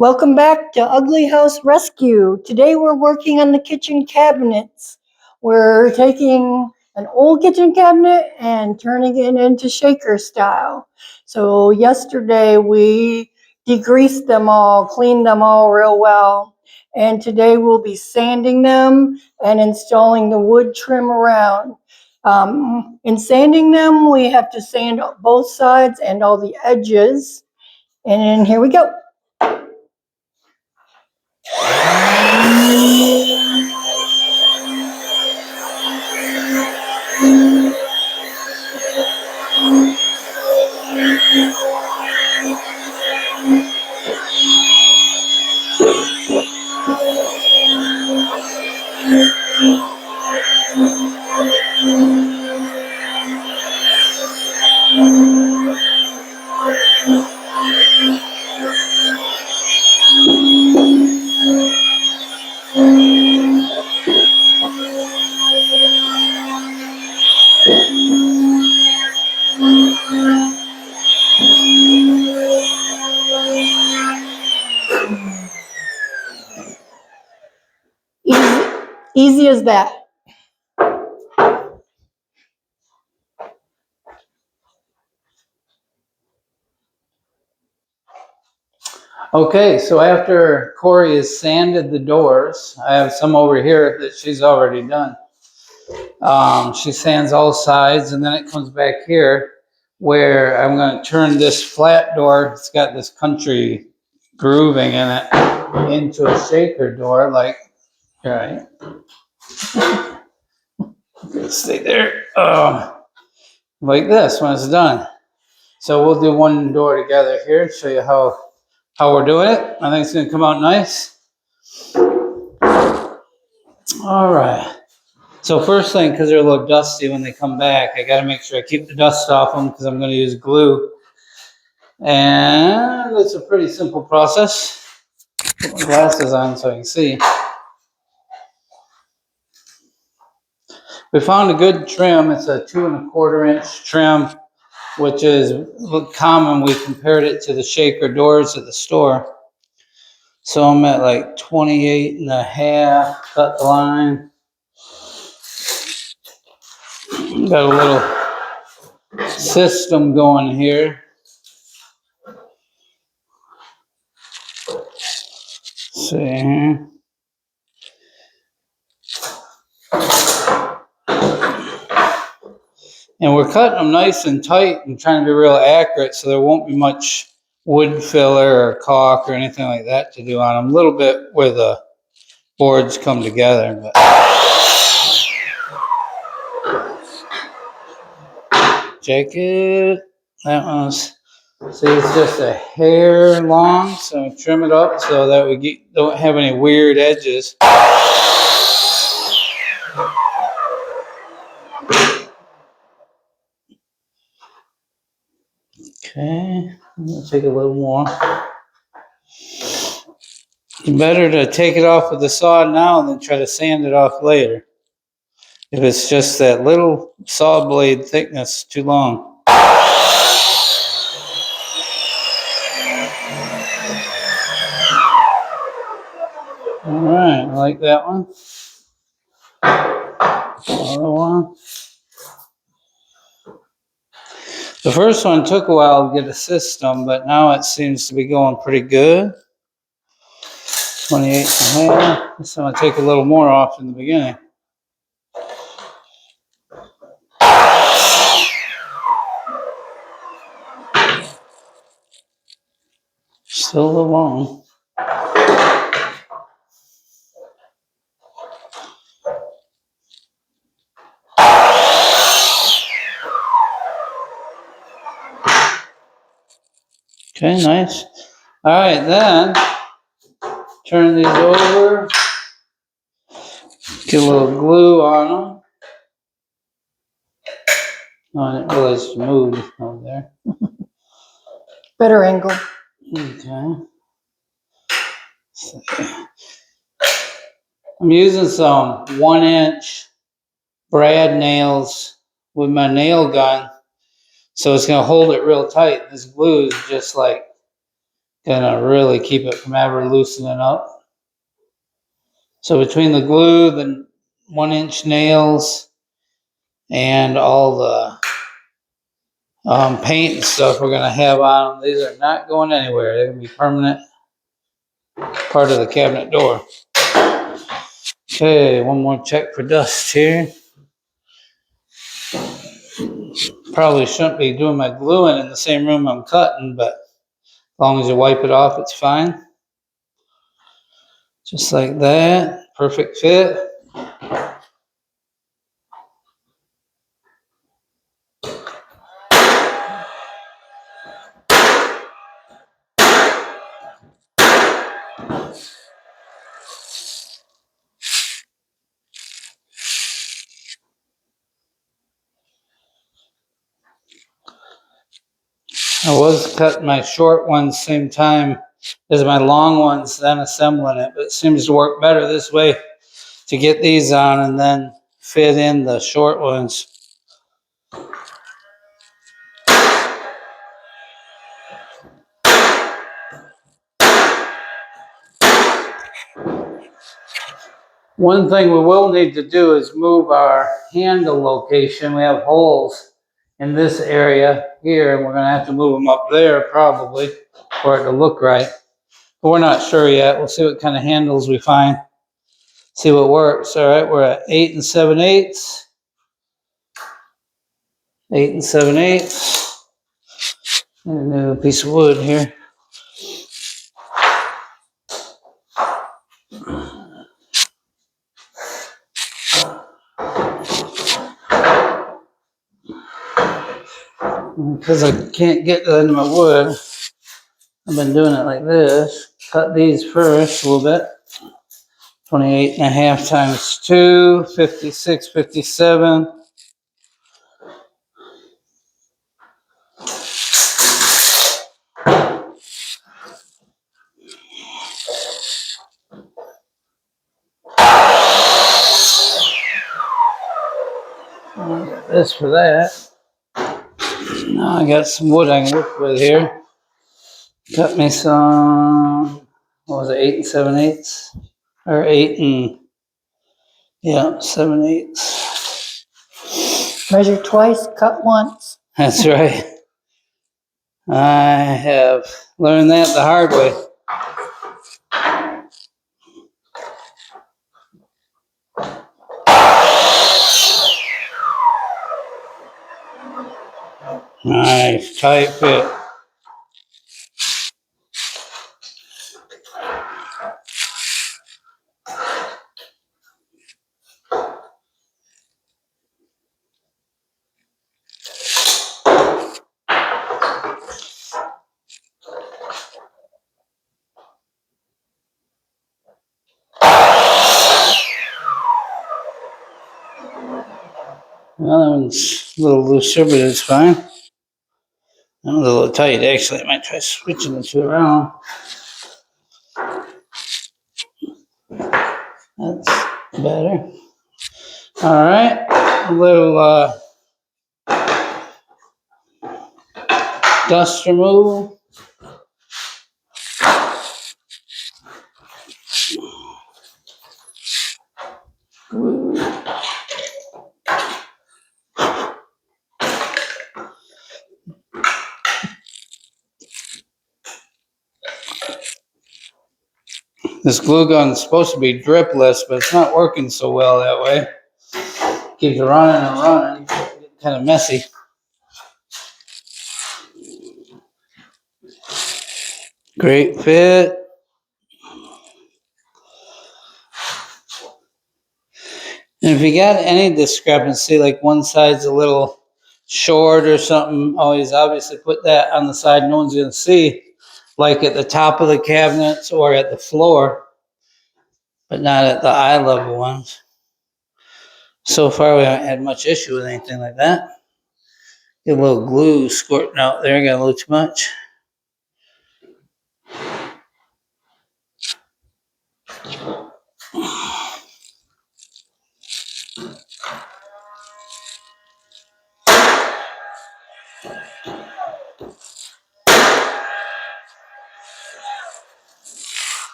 Welcome back to Ugly House Rescue. Today we're working on the kitchen cabinets. We're taking an old kitchen cabinet and turning it into shaker style. So yesterday we degreased them all, cleaned them all real well. And today we'll be sanding them and installing the wood trim around. In sanding them, we have to sand both sides and all the edges. And then here we go. Easy as that. Okay, so after Corey has sanded the doors, I have some over here that she's already done. She sands all sides, and then it comes back here where I'm going to turn this flat door, it's got this country grooving in it, into a shaker door, like, right. Stay there, like this when it's done. So we'll do one door together here and show you how we're doing it. I think it's going to come out nice. All right. So first thing, because they're a little dusty when they come back, I got to make sure I keep the dust off them because I'm going to use glue. And it's a pretty simple process. Put my glasses on so I can see. We found a good trim. It's a 2 1/4 inch trim, which is common. We compared it to the shaker doors at the store. So I'm at like 28.5, cut the line. Got a little system going here. See here. And we're cutting them nice and tight and trying to be real accurate so there won't be much wood filler or caulk or anything like that to do on them. A little bit where the boards come together. But check it. That one's, see, it's just a hair long, so trim it up so that we don't have any weird edges. Okay, I'm gonna take a little more. You better to take it off with the saw now than try to sand it off later. If it's just that little saw blade thickness too long. All right, I like that one. Another one. The first one took a while to get a system, but now it seems to be going pretty good. 28.5. So I'm gonna take a little more off in the beginning. Still a little long. Okay, nice. All right, then turn these over. Get a little glue on them. Oh, I didn't realize you moved over there. Better angle. Okay. I'm using some 1-inch brad nails with my nail gun. So it's going to hold it real tight. This glue is just like Gonna really keep it from ever loosening up. So between the glue, the 1-inch nails, and all the paint and stuff we're gonna have on them, these are not going anywhere. They're gonna be permanent part of the cabinet door. Okay, one more check for dust here. Probably shouldn't be doing my gluing in the same room I'm cutting, but as long as you wipe it off, it's fine. Just like that, perfect fit. I was cutting my short ones same time as my long ones, then assembling it, but it seems to work better this way to get these on and then fit in the short ones. One thing we will need to do is move our handle location. We have holes in this area here, and we're gonna have to move them up there probably for it to look right. But we're not sure yet. We'll see what kind of handles we find. See what works. All right, we're at 8 7/8. 8 7/8. And a piece of wood here. Because I can't get to the end of my wood, I've been doing it like this. Cut these first a little bit. 28.5 times 2, 56, 57. I got this for that. Now I got some wood I can work with here. Cut me some, what was it, 8 7/8? Or 7/8. Measure twice, cut once. That's right. I have learned that the hard way. Nice, tight fit. Well, that one's a little looser, but it's fine. That one's a little tight, actually. I might try switching the two around. That's better. All right, a little dust removal. This glue gun is supposed to be dripless, but it's not working so well that way. Keeps running and running, kind of messy. Great fit. And if you got any discrepancy, like one side's a little short or something, always obviously put that on the side no one's going to see, like at the top of the cabinets or at the floor, but not at the eye level ones. So far, we haven't had much issue with anything like that. Get a little glue squirting out there, got a little too much.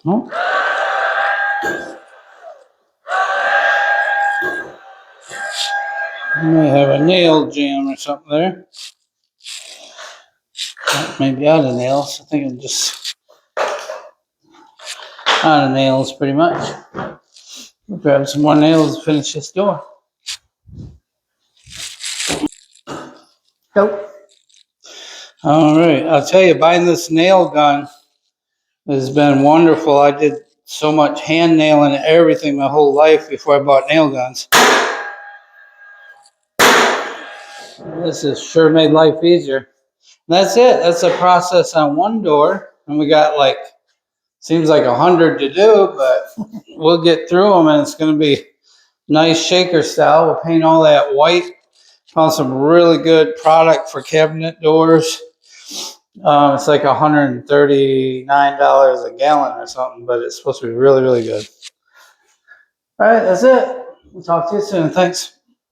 Oh. You may have a nail jam or something there. Maybe out of nails. I think I'm just out of nails pretty much. We'll grab some more nails to finish this door. Nope. All right. I'll tell you, buying this nail gun has been wonderful. I did so much hand nailing and everything my whole life before I bought nail guns. This has sure made life easier. That's it. That's the process on one door. And we got like, seems like 100 to do, but we'll get through them and it's going to be nice shaker style. We'll paint all that white. Found some really good product for cabinet doors. It's like $139 a gallon or something, but it's supposed to be really, really good. All right, that's it. We'll talk to you soon. Thanks.